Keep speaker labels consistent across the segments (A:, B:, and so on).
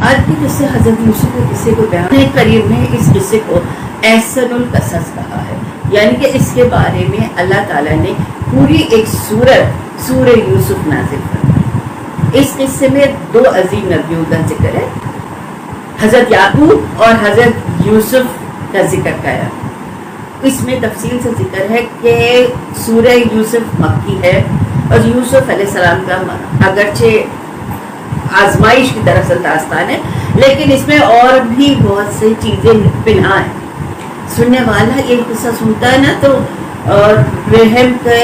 A: آج کے قصے حضرت یوسف کے قصے کو بیان قریب نے اس قصے کو احسن القصص کہا ہے، یعنی کہ اس کے بارے میں اللہ تعالیٰ نے پوری ایک سورہ یوسف نازل فرمائی۔ اس قصے میں 2 عظیم نبیوں کا ذکر ہے، حضرت یعقوب اور حضرت یوسف کا ذکر کیا۔ اس میں تفصیل سے ذکر ہے کہ سورہ یوسف مکی ہے اور یوسف علیہ السلام کا اگرچہ آزمائش کی دراصل داستان ہے، لیکن اس میں اور بھی بہت سی چیزیں پنہاں ہیں۔ سننے والا یہ قصہ سنتا ہے نا تو رحم کے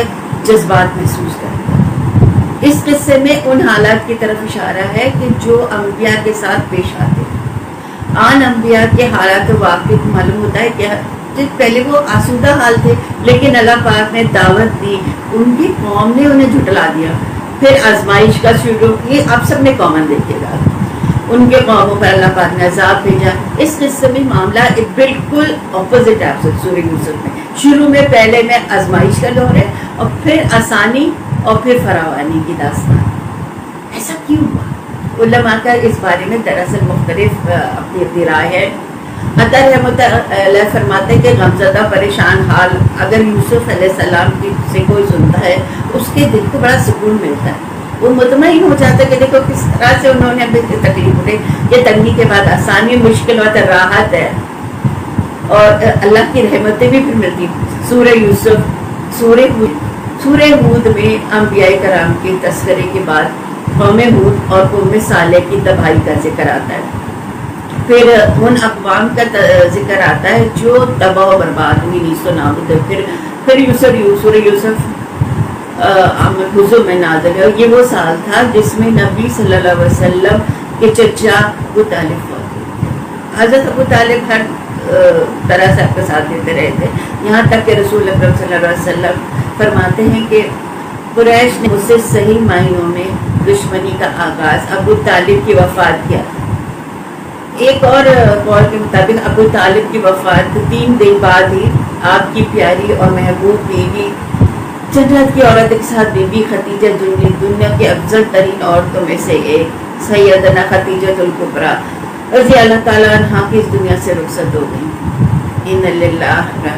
A: جذبات محسوس کرتا ہے۔ اس قصے میں ان حالات کی طرف اشارہ ہے کہ جو انبیاء کے ساتھ پیش آتے ہیں۔ عام انبیاء کے حالات واقعی معلوم ہوتا ہے کہ پہلے وہ آسودہ حال تھے، لیکن اللہ پاک نے دعوت دی، ان کی قوم نے انہیں جھٹلا دیا، پھر آزمائش کا شروع، یہ آپ سب نے کامن دیکھے گا، ان کے قوموں پر اللہ پاک نے عذاب بھیجا۔ اس قصے میں معاملہ ایک بالکل اپوزٹ ہے سورہ یوسف میں۔ شروع میں پہلے میں آزمائش کا دور ہے اور پھر آسانی اور پھر فراوانی کی داستان۔ ایسا کیوں ہوا؟ علماء کا اس بارے میں دراصل مختلف اپنی رائے ہے۔ عطا رحمۃ اللہ فرماتے ہیں کہ غمزدہ پریشان حال اگر یوسف علیہ السلام کی سے کوئی سنتا ہے، اس کے دل کو بڑا سکون ملتا ہے، وہ مطمئن ہو جاتا ہے کہ دیکھو کس طرح سے انہوں نے اپنی تکلیف اٹھائی، یہ تنگی کے بعد آسانی، مشکل وقت راحت ہے اور اللہ کی رحمتیں بھی پھر ملتی۔ سورہ یوسف، سورہ ہود میں انبیاء کرام کے تذکرے کے بعد قوم ہود اور قوم صالح کی تباہی کا ذکر آتا ہے، پھر ان اقوام کا ذکر آتا ہے جو تباہ و برباد ہوئی، نیست و نابود۔ پھر سورہ یوسف حضور میں نازل ہے۔ یہ وہ سال تھا جس میں نبی صلی اللہ علیہ وسلم کے چچا ابو طالب فوت۔ حضرت ابو طالب ہر طرح سے آپ کا ساتھ دیتے رہے تھے، یہاں تک کہ رسول اکرم صلی اللہ علیہ وسلم فرماتے ہیں کہ قریش نے مجھ سے صحیح معنوں میں دشمنی کا آغاز ابو طالب کی وفات کیا۔ ایک اور قول کے مطابق ابو طالب کی وفات 3 دن بعد ہی آپ کی پیاری اور محبوب بیوی، جنت کی عورت کے ساتھ بی بی خدیجہ دنیا کی افضل ترین عورتوں میں سے ایک سیدنا خدیجہ الکبریٰ رضی اللہ تعالیٰ عنہا کی اس دنیا سے رخصت ہو گئی۔ ان للہ و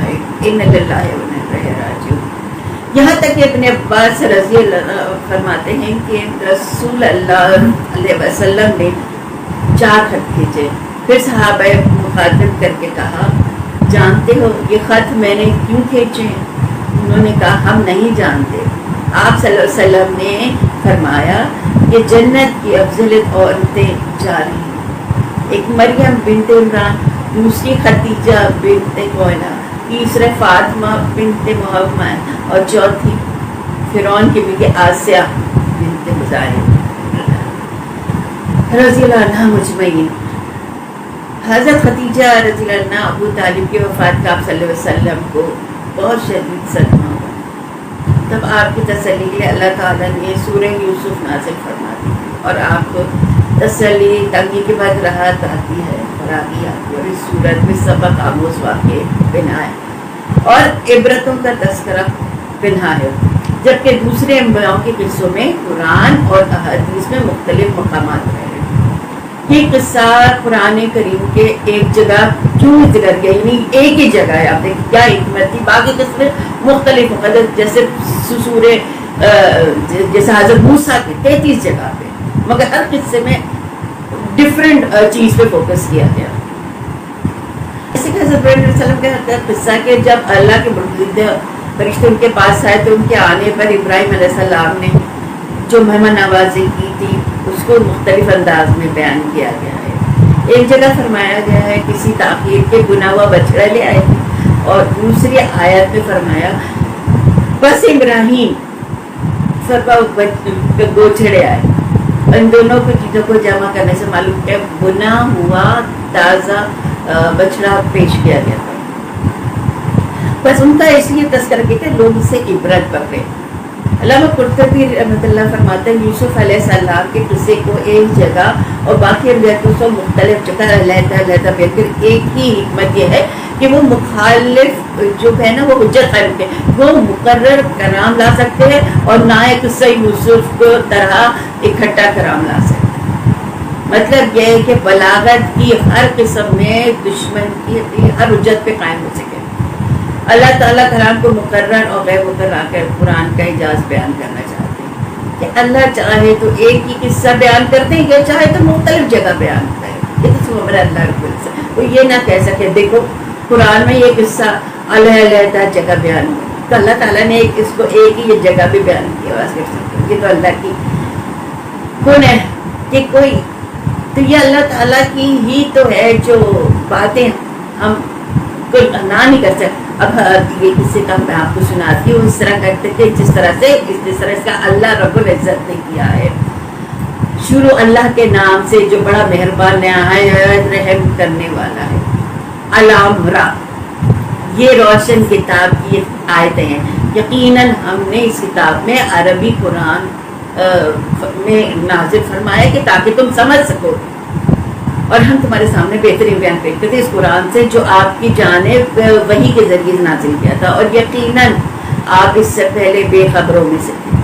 A: انا الیہ راجعون۔ یہاں تک کہ ابن عباس رضی اللہ عنہ فرماتے ہیں کہ رسول اللہ علیہ وسلم نے 4 خط کھینچے، پھر صحابہ مخاطب کر کے کہا، جانتے ہو یہ خط میں نے کیوں کھینچے ہیں؟ انہوں نے کہا ہم نہیں جانتے۔ آپ صلی اللہ علیہ وسلم نے فرمایا کہ جنت کی افضل عورتیں جا رہی ہیں، ایک مریم بنت عمران، دوسری خدیجہ بنت خویلد، تیسرے فاطمہ بنت محمد اور چوتھی فرعون کی بیوی آسیہ بنت مزاحم رضی اللہ عنہ مجمعین۔ حضرت خدیجہ رضی اللہ عنہ ابو طالب کی وفات کا آپ صلی اللہ علیہ وسلم کو بہت شدید صدمہ ہوا، تب آپ کی تسلی کے لیے اللہ تعالیٰ نے سورہ یوسف نازل فرما دی اور آپ کو تسلی، تنگی کے بعد راحت آتی ہے، فراغی آتی ہے، اور اس صورت میں سبق آموز واقعے پنہاں ہے اور عبرتوں کا تذکرہ پنہاں ہے، جبکہ دوسرے انبیاء کے قصوں میں قرآن اور احادیث میں مختلف مقامات ہیں۔ یہ قصہ قرآن کریم کے ایک جگہ کیوں ذکر گیا، یعنی ایک ہی جگہ ہے، آپ دیکھیں کیا حکمت تھی، باقی قصے مختلف جیسے سورہ جیسے حضرت موسیٰ کے 33 جگہ پہ، مگر ہر قصے میں ڈفرینٹ چیز پہ فوکس کیا گیا۔ جیسے کہ حضرت ابراہیم علیہ السلام کا قصہ کہ جب اللہ کے بندے فرشتے ان کے پاس آئے تو ان کے آنے پر ابراہیم علیہ السلام نے جو مہمان نوازی کی تھی اس کو مختلف انداز میں بیان کیا گیا ہے۔ ایک جگہ فرمایا گیا ہے کسی تاخیر کے بنا ہوا بچڑا لے آئے تھے، اور دوسری آیت میں فرمایا بس ابراہیم گوچھڑے آئے۔ ان دونوں کو چیزوں کو جمع کرنے سے معلوم کہ بنا ہوا تازہ بچڑا پیش کیا گیا تھا، بس ان کا اس لیے تذکرہ کیا کہ لوگ اس سے عبرت پکڑے۔ علامہ قرطبی رحمۃ اللہ فرماتے ہیں یوسف علیہ السلام کے قصے کو ایک جگہ اور باقی انبیاء کو مختلف جگہ علیحدہ پھر ایک ہی حکمت یہ ہے کہ وہ مخالف جو ہے نا وہ حجت قائم کے وہ مقرر کرام لا سکتے ہیں اور نہ قصہ یوسف کو طرح اکٹھا کرام لا سکتے ہیں۔ مطلب یہ ہے کہ بلاغت کی ہر قسم میں دشمن کی ہر حجت پہ قائم ہو سکے. اللہ تعالیٰ کلام کو مقرر اور غیر مقرر کر قرآن کا اعجاز بیان کرنا چاہتے ہیں کہ اللہ چاہے تو ایک ہی قصہ بیان کرتے ہیں یا چاہے تو مختلف جگہ بیان کرے. یہ تو ہمارا اللہ رب العزت وہ یہ نہ کہہ سکے دیکھو قرآن میں یہ قصہ علیحدہ جگہ بیان ہوا تو اللہ تعالیٰ نے اس کو ایک ہی جگہ بھی بیان کیا. یہ تو اللہ کی کون ہے کہ کوئی تو یہ اللہ تعالیٰ کی ہی تو ہے جو باتیں ہم کوئی نہ نہیں کر سکتے. اب یہ کسی کا میں آپ کو سناتی ہوں اس طرح کرتے تھے جس طرح اس کا اللہ رب العزت نے کیا ہے. شروع اللہ کے نام سے جو بڑا مہربان نہایت رحم کرنے والا ہے. علام را یہ روشن کتاب کی آیتیں ہیں. یقیناً ہم نے اس کتاب میں عربی قرآن میں نازل فرمایا کہ تاکہ تم سمجھ سکو اور ہم تمہارے سامنے بہترین بیان کرتے تھے اس قرآن سے جو آپ کی جانب وحی کے ذریعے نازل کیا تھا. اور یقیناً آپ اس سے پہلے بے خبروں میں سے تھے.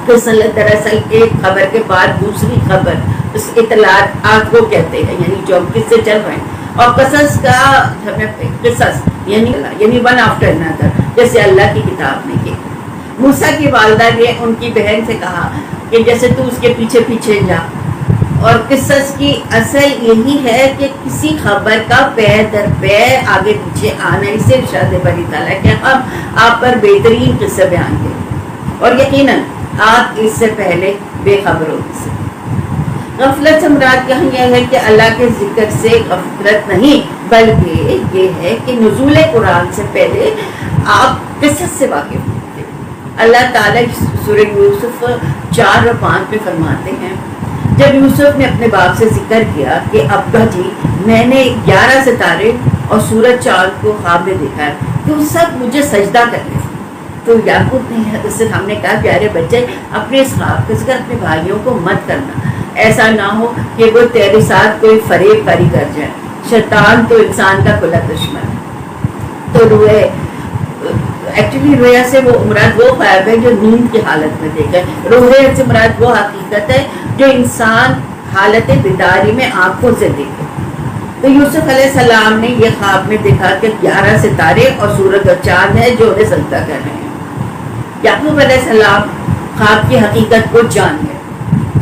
A: تو دراصل ایک خبر کے بعد دوسری خبر اس اطلاعات کو کہتے ہیں یعنی جو کس سے چل رہے ہیں. اور قصص کا قصص یعنی ون آفٹر انادر جیسے اللہ کی کتاب نے کی. موسیٰ کی والدہ نے ان کی بہن سے کہا کہ جیسے تو اس کے پیچھے پیچھے جا. اور قصص کی اصل یہی ہے کہ کسی خبر کا پے در پے آگے پیچھے آنا. اس سے ارشاد باری تعالیٰ کہ ہم آپ پر بہترین قصہ بیان کریں اور یقیناً آپ اس سے پہلے بے خبروں سے. غفلت سے مراد یہاں یہ ہے کہ اللہ کے ذکر سے غفلت نہیں بلکہ یہ ہے کہ نزول قرآن سے پہلے آپ قصص سے واقف تھے. اللہ تعالیٰ سورہ یوسف 4 اور 5 میں فرماتے ہیں جب یوسف نے اپنے باپ سے ذکر کیا کہ ابا جی میں نے 11 ستارے اور سورج چاند کو خواب میں دیکھا ہے تو سب مجھے سجدہ کرنے تھے. تو یعقوب نے اس سے ہم نے کہا پیارے بچے اپنے اس خواب کا ذکر اپنے بھائیوں کو مت کرنا. ایسا نہ ہو کہ وہ تیرے ساتھ کوئی فریب کاری کر جائے. شیطان تو انسان کا کھلا دشمن ہے. تو روئے ایکچولی رویا سے وہ مراد وہ خواب ہے جو نیند کی حالت میں دیکھا ہے. رویا سے مراد وہ حقیقت ہے جو انسان حالت بیداری میں آنکھوں سے دیکھے. تو یوسف علیہ السلام نے یہ خواب میں دیکھا کہ 11 ستارے اور سورج اور چاند ہے جو انہیں سجدہ کر رہے ہیں. یعقوب علیہ السلام خواب کی حقیقت کو جان گئے.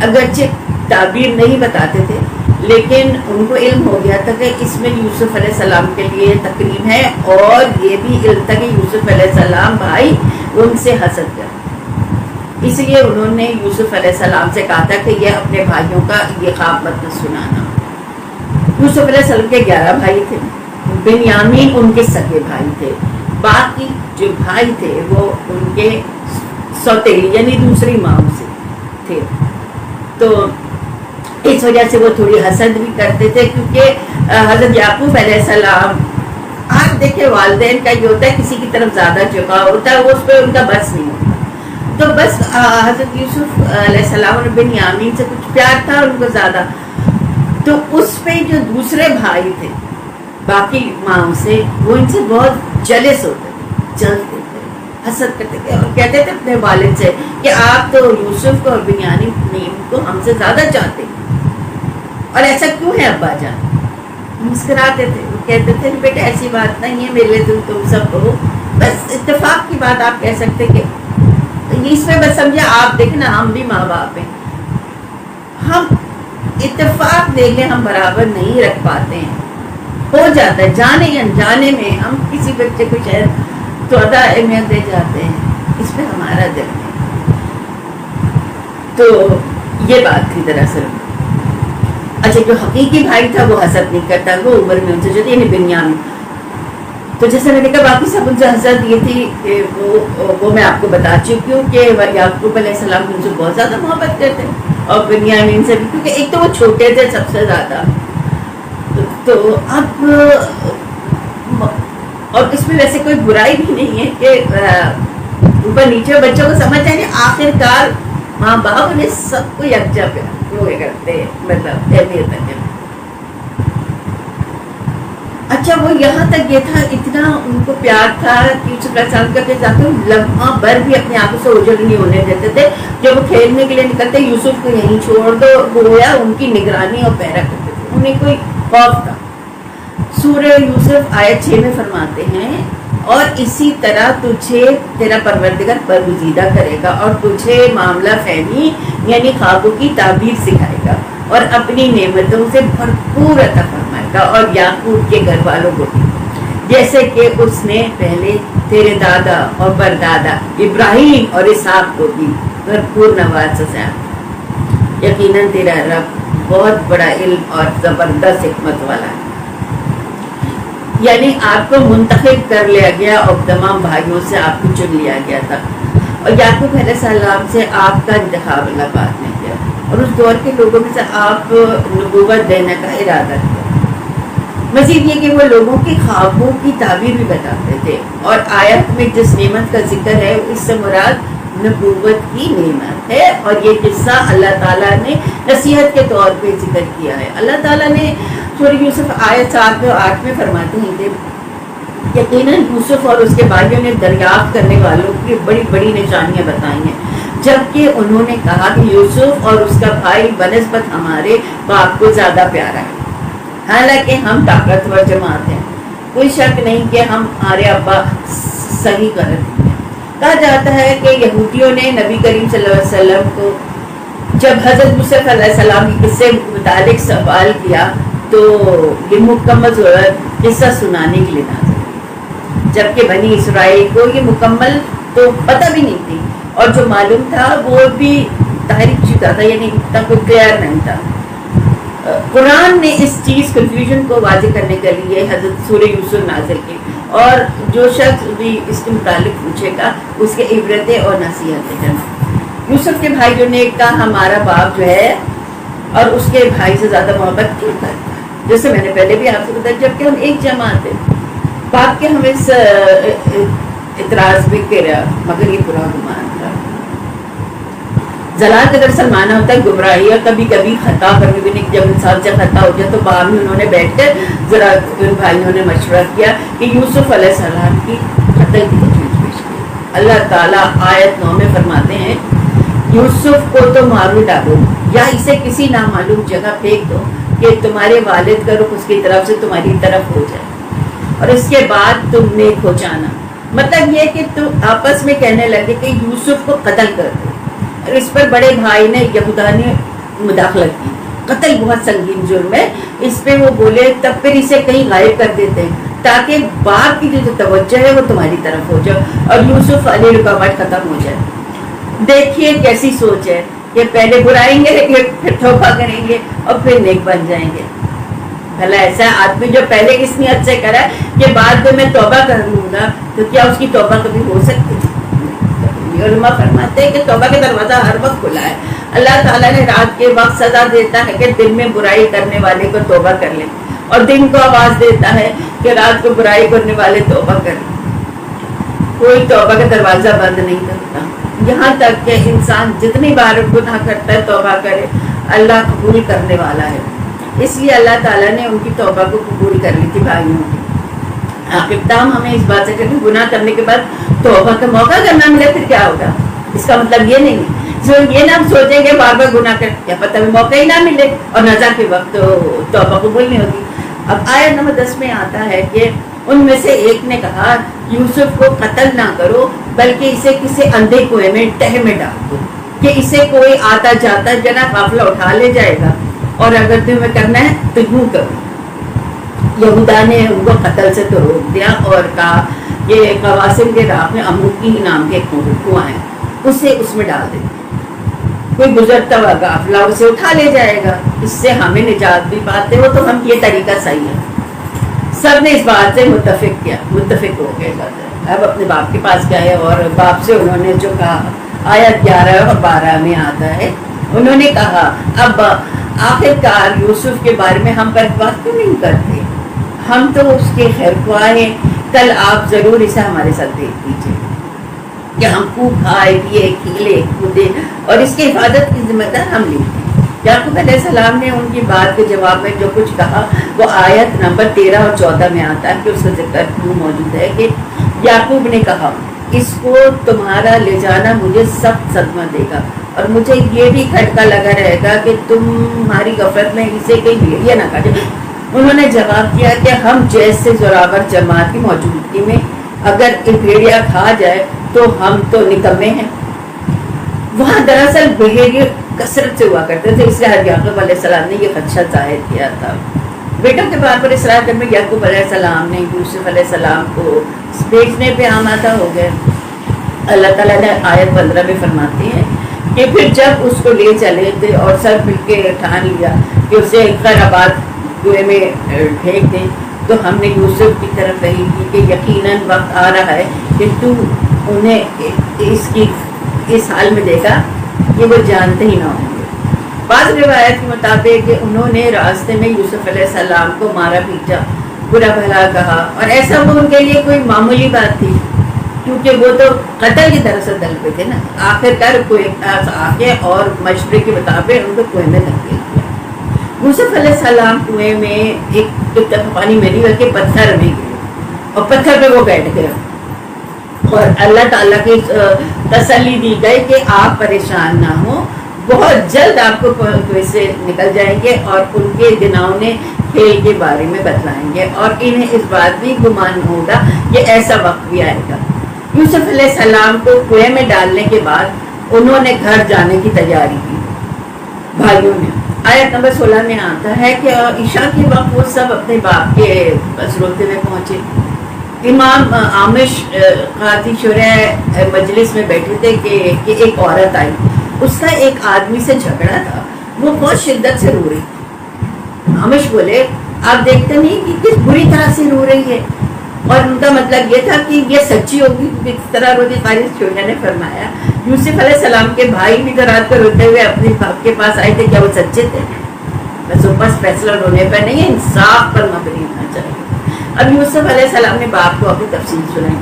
A: اگرچہ تعبیر نہیں بتاتے تھے لیکن ان کو علم ہو گیا تھا کہ اس میں یوسف علیہ السلام کے لیے تکریم ہے اور یہ بھی علم تھا کہ یوسف علیہ السلام بھائی ان سے حسد کر. اس لیے انہوں نے یوسف علیہ السلام سے کہا تھا کہ یہ اپنے بھائیوں کا یہ خواب مت سنانا. یوسف علیہ السلام کے 11 بھائی تھے. بنیامین ان کے سگے بھائی تھے. باقی جو بھائی تھے وہ ان کے سوتیلی یعنی دوسری ماں سے تھے. تو اس وجہ سے وہ تھوڑی حسد بھی کرتے تھے کیونکہ حضرت یعقوب علیہ السلام آپ دیکھیں والدین کا یہ ہوتا ہے کسی کی طرف زیادہ جھکاؤ ہوتا ہے وہ اس پہ ان کا بس نہیں ہوتا. تو بس حضرت یوسف علیہ السلام اور بنیامین سے کچھ پیار تھا ان کو زیادہ. تو اس پہ جو دوسرے بھائی تھے باقی ماں سے وہ ان سے بہت جلس ہوتے تھے جلتے تھے حسد کرتے تھے اور کہتے تھے اپنے والد سے کہ آپ تو یوسف کو اور بنیامین کو ہم سے زیادہ چاہتے ہیں اور ایسا کیوں ہے ابا جان. مسکراتے تھے وہ کہتے تھے بیٹا ایسی بات نہیں ہے میرے لیے تم سب کہو بس اتفاق کی بات آپ کہہ سکتے کہ اس میں بس سمجھے آپ دیکھنا ہم بھی ماں باپ ہیں ہم اتفاق دیکھیں ہم برابر نہیں رکھ پاتے ہیں. ہو جاتا ہے جانے یا انجانے میں ہم کسی بچے کو شاید زیادہ اہمیت دے جاتے ہیں اس پہ ہمارا دل ہے. تو یہ بات تھی دراصل. اچھا جو حقیقی بھائی تھا وہ حسد نہیں کرتا وہ عمر میں ان سے جو تھی بنیامین. تو جیسے میں نے کہا باقی سب ان سے حسد یہ تھی کہ وہ میں آپ کو بتا چکی ہوں کہ یعقوب علیہ السلام ان سے بہت زیادہ محبت کرتے ہیں اور بنیامین سے بھی کیونکہ ایک تو وہ چھوٹے تھے سب سے زیادہ. تو اب اور اس میں ویسے کوئی برائی بھی نہیں ہے کہ اوپر نیچے بچوں کو سمجھ آئے آخر کار ماں باپ نے سب کو یکجا کرتے ہیں مطلب اہمیت ہے. اچھا وہ یہاں تک یہ تھا، اتنا ان کو پیار تھا کہ یوسف علیہ السلام کے جاتے لمحہ بھر بھی اپنی آنکھوں سے اوجھل نہیں ہونے دیتے تھے. جب وہ کھیلنے کے لیے نکلتے یوسف کو یہیں چھوڑ دو، گویا ان کی نگرانی اور پیرا کرتے تھے، انہیں کوئی خوف تھا. سورہ یوسف آیت 6 میں فرماتے ہیں اور اسی طرح تجھے تیرا پروردگار برگزیدہ کرے گا اور تجھے معاملہ فہمی یعنی خوابوں کی تعبیر سکھائے گا اور اپنی نعمتوں سے بھرپور عطا فرمائے گا، اور یعقوب کے گھر والوں کو بھی، جیسے کہ اس نے پہلے تیرے دادا اور پردادا ابراہیم اور اسحاق کو بھی بھرپور نوازا. یقیناً تیرا رب بہت بڑا علم اور زبردست حکمت والا ہے. یعنی آپ کو منتخب کر لیا گیا اور تمام بھائیوں سے آپ کو چن لیا گیا تھا، اور یعقوب علیہ السلام سے آپ کا انتخاب اللہ پاک نے کیا، اور اس دور کے لوگوں میں سے آپ نبوت دینے کا ارادہ کیا. مزید یہ کہ وہ لوگوں کے خوابوں کی تعبیر بھی بتاتے تھے، اور آیت میں جس نعمت کا ذکر ہے اس سے مراد نبوت کی نعمت ہے. اور یہ قصہ اللہ تعالیٰ نے نصیحت کے طور پہ ذکر کیا ہے. اللہ تعالیٰ نے سورہ یوسف آیت 7 اور 8 میں فرماتے ہیں کہ یقیناً یوسف اور اس کے بھائیوں نے دریافت کرنے والوں کی بڑی بڑی نشانیاں بتائی ہیں، جبکہ انہوں نے کہا کہ یوسف اور اس کا بھائی بنسبت ہمارے باپ کو زیادہ پیارا ہے، حالانکہ ہم طاقتور جماعت ہیں. کوئی شک نہیں کہ ہمارے ابا صحیح غلط ہیں. کہا جاتا ہے کہ یہودیوں نے نبی کریم صلی اللہ علیہ وسلم کو جب حضرت یوسف علیہ السلام کے قصے متعلق سوال کیا تو یہ مکمل قصہ سنانے کے لیے نازل، جبکہ بنی اسرائیل کو یہ مکمل تو پتہ بھی نہیں تھی، اور جو معلوم تھا وہ بھی تحریک چکا تھا، یعنی اتنا کوئی کلیئر نہیں تھا. قرآن نے اس چیز کنفیوژن کو واضح کرنے کے لیے حضرت سورہ یوسف نازل کی، اور جو شخص بھی اس کے متعلق پوچھے گا اس کے عبرتیں اور نصیحتیں ہیں. یوسف کے بھائیوں نے کہا ہمارا باپ جو ہے اور اس کے بھائی سے زیادہ محبت کیوں کرتا ہے، جیسے میں نے پہلے بھی آپ سے بتایا جبکہ ہم ایک جماعت ہیں. باپ کے ہمیں اعتراض بھی کرا مگر یہ برا گمان تھا. زلال کا دراصل مانا ہوتا ہے گمراہی، اور کبھی کبھی خطا کرنے بھی نہیں. جب انسان سے خطا ہو جائے تو بعد میں انہوں نے بیٹھ کر ذرا بھائیوں نے مشورہ کیا کہ یوسف علیہ السلام کی قتل کی تجویز پیش کی. اللہ تعالیٰ آیت 9 میں فرماتے ہیں یوسف کو تو مارو ڈالو یا اسے کسی نامعلوم جگہ پھینک دو کہ تمہارے والد کا رخ اس کی طرف سے تمہاری طرف ہو جائے اور اس کے بعد تم نے کھو جانا. مطلب یہ کہ تم آپس میں کہنے لگے کہ یوسف کو قتل کر دو، اور اس پر بڑے بھائی نے یہودا نے مداخلت کی. قتل بہت سنگین جرم ہے، اس پہ وہ بولے تب پھر اسے کہیں غائب کر دیتے ہیں تاکہ باپ کی جو توجہ ہے وہ تمہاری طرف ہو جائے اور یوسف علی رکاوٹ ختم ہو جائے. دیکھیے کیسی سوچ ہے کہ پہلے برائیں گے پھر توبہ کریں گے اور پھر نیک بن جائیں گے. بھلا ایسا آدمی جو پہلے اس نیت سے کرا کہ بعد میں توبہ کر لوں گا تو کیا اس کی توبہ کبھی ہو سکتی؟ علماء فرماتے ہیں کہ توبہ کا دروازہ ہر وقت کھلا ہے. اللہ تعالیٰ نے رات کے وقت سزا دیتا ہے کہ دن میں برائی کرنے والے کو توبہ کر لیں، اور دن کو آواز دیتا ہے کہ رات کو برائی کرنے والے توبہ کر لیں. کوئی توبہ کا دروازہ بند نہیں کرتا، یہاں تک کہ انسان جتنی بار گناہ کرتا ہے توبہ کرے اللہ قبول کرنے والا ہے. اس لیے اللہ تعالیٰ نے ان کی توبہ کو قبول کر لی تھی بھائیوں کی. آخرتام ہمیں اس بات سے کہ گناہ کرنے کے بعد توبہ کا موقع کرنا ملے پھر کیا ہوگا. اس کا مطلب یہ نہیں ہے یہ نہ سوچیں کہ بار بار گناہ کر کیا پتہ موقع ہی نہ ملے اور نظر کے وقت توبہ قبول نہیں ہوگی. اب آیت نمبر 10 میں آتا ہے کہ ان میں سے ایک نے کہا یوسف کو قتل نہ کرو بلکہ اسے کسی اندھے کنویں میں تہہ میں ڈال دو کہ اسے کوئی آتا جاتا جنا قافلہ اٹھا لے جائے گا، اور اگر تمہیں کرنا ہے تو یوں کرو. یہودا نے ان کو قتل سے تو روک دیا اور کہا کہ قواسم کے راہ میں اموکی نام کے کنواں ہے، اسے اس میں ڈال دیں، کوئی گزرتا ہوا قافلہ اسے اٹھا لے جائے گا، اس سے ہمیں نجات بھی پاتے ہو تو ہم یہ طریقہ صحیح ہے. سب نے اس بات سے متفق ہو گئے. اب اپنے باپ کے پاس گئے اور باپ سے انہوں نے جو کہا آیت 11 اور 12 میں آتا ہے، انہوں نے کہا اب آخرکار یوسف کے بارے میں ہم پر بات کیوں نہیں کرتے؟ ہم تو اس کے خیر خواہ ہیں، کل آپ ضرور اسے ہمارے ساتھ دیکھ دیجیے کہ ہم خوب کھائے پیے کھیلے کودے اور اس کی حفاظت کی ذمہ دار ہم لیتے ہیں. یعقوب علیہ السلام نے ان کی بات کے جواب میں جو کچھ کہا وہ آیت نمبر 13 اور 14 میں آتا ہے کہ اس کا ذکر کیوں موجود ہے کہ یعقوب نے کہا اس کو تمہارا لے جانا مجھے سخت صدمہ دے گا اور مجھے یہ بھی کھٹکا لگا رہے گا کہ تمہاری غفلت میں اسے کہیں بھیڑیا نہ کاٹے۔ انہوں نے جواب دیا کہ ہم جیسے زوراور جماعت کی موجودگی میں اگر ایک بھیڑیا کھا جائے تو ہم تو نکمے ہیں۔ وہاں دراصل بھیڑیے کثرت سے ہوا کرتے تھے، اس لیے یعقوب علیہ السلام نے یہ خدشہ ظاہر کیا تھا۔ بیٹوں کے بات پر اصرار کرنے میں یعقوب علیہ السلام نے یوسف علیہ السلام کو بھیجنے پہ آمادہ ہو گئے۔ اللہ تعالیٰ نے آیت 15 میں فرماتے ہیں کہ پھر جب اس کو لے چلے تھے اور سب مل کے ٹھان لیا کہ اسے خیرآباد کنویں میں پھینک دیں تو ہم نے یوسف کی طرف وحی کی کہ یقیناً وقت آ رہا ہے کہ تو انہیں اس حال میں دیکھا کہ وہ جانتے ہی نہ ہوں گے۔ بعض روایت کے مطابق کہ انہوں نے راستے میں یوسف علیہ السلام کو مارا پیٹا، برا بھلا کہا، اور ایسا وہ ان کے لیے کوئی معمولی بات تھی کیونکہ وہ تو قتل کی طرف سے دل پہ تھے نا۔ آخر کار آگے اور مشورے کے مطابق ان کو کنویں میں دھکیل دیا۔ یوسف علیہ السلام کنویں میں ایک پانی میں نہیں بلکہ پتھر میں گرے اور پتھر پہ وہ بیٹھ گئے اور اللہ تعالیٰ کی تسلی دی گئی کہ آپ پریشان نہ ہوں، بہت جلد آپ کو کنویں سے نکل جائیں گے اور ان کے گناؤں کھیل کے بارے میں بتلائیں گے اور انہیں اس بات بھی گمان ہوگا کہ ایسا وقت بھی آئے گا۔ یوسف علیہ السلام کو کنویں میں ڈالنے کے بعد انہوں نے گھر جانے کی تیاری کی بھائیوں نے۔ آیت نمبر 16 میں آتا ہے کہ عشاء کے وقت وہ سب اپنے باپ کے بس روتے ہوئے پہنچے۔ امام عامش قاضی شرح مجلس میں بیٹھے تھے کہ ایک عورت آئی، اس کا ایک آدمی سے جھگڑا تھا، وہ بہت شدت سے رو رہی تھی۔ عامش بولے آپ دیکھتے نہیں کہ کس بری طرح سے رو رہی ہے، اور ان کا مطلب یہ تھا کہ یہ سچی ہوگی کس طرح روتی۔ قاضی شرح نے فرمایا یوسف علیہ السلام کے بھائی بھی تو رات کو روتے ہوئے اپنے باپ کے پاس آئے تھے، کیا وہ سچے تھے؟ بس بس فیصلہ رونے پر نہیں ہے، انصاف پر مبنی ہونا چاہیے۔ اب یوسف علیہ السلام نے باپ کو اپنی تفصیل سنائی۔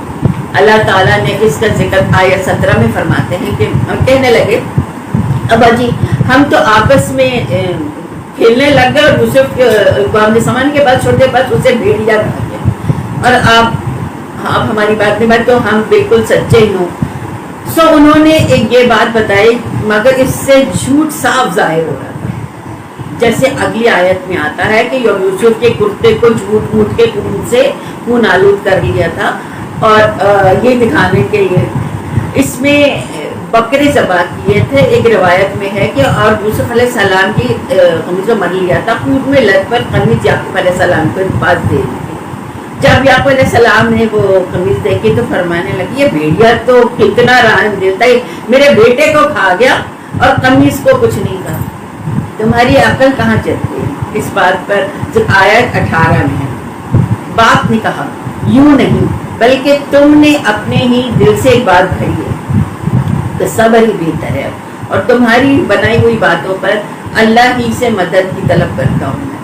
A: اللہ تعالیٰ نے اس کا ذکر آیت 17 میں فرماتے ہیں کہ کہنے لگے ابا جی ہم تو آپس میں کھیلنے لگ گئے اور یوسف کو ہم نے سامان کے بعد چھوڑتے بس اسے بھیڑیا بنا دیا اور آپ ہماری بات نہیں بات تو ہم بالکل سچے ہی ہوں۔ سو انہوں نے ایک یہ بات بتائی مگر اس سے جھوٹ صاف ظاہر ہو رہا تھا، جیسے اگلی آیت میں آتا ہے کہ یوسف کے کرتے کو جھوٹ موٹ کے خون سے خون آلود کر لیا تھا اور یہ دکھانے کے لیے اس میں بکرے ذبح کیے تھے۔ ایک روایت میں ہے کہ اور یوسف علیہ السلام کی قمیض مر لیا تھا، خون میں لت پر قمیض یعقوب علیہ السلام کو پاس دے دی۔ جب یعقوب علیہ السلام نے وہ قمیض دیکھی تو فرمانے لگی یہ بھیڑیا تو کتنا رحم دیتا ہے، میرے بیٹے کو کھا گیا اور قمیض کو کچھ نہیں کہا، تمہاری عقل کہاں چلتی ہے؟ اس بات پر جب آیت 18 میں ہے باپ نے کہا یوں نہیں بلکہ تم نے اپنے ہی دل سے ایک بات کہی ہے تو صبر ہی بہتر ہے اور تمہاری بنائی ہوئی باتوں پر اللہ ہی سے مدد کی طلب کرتا ہوں۔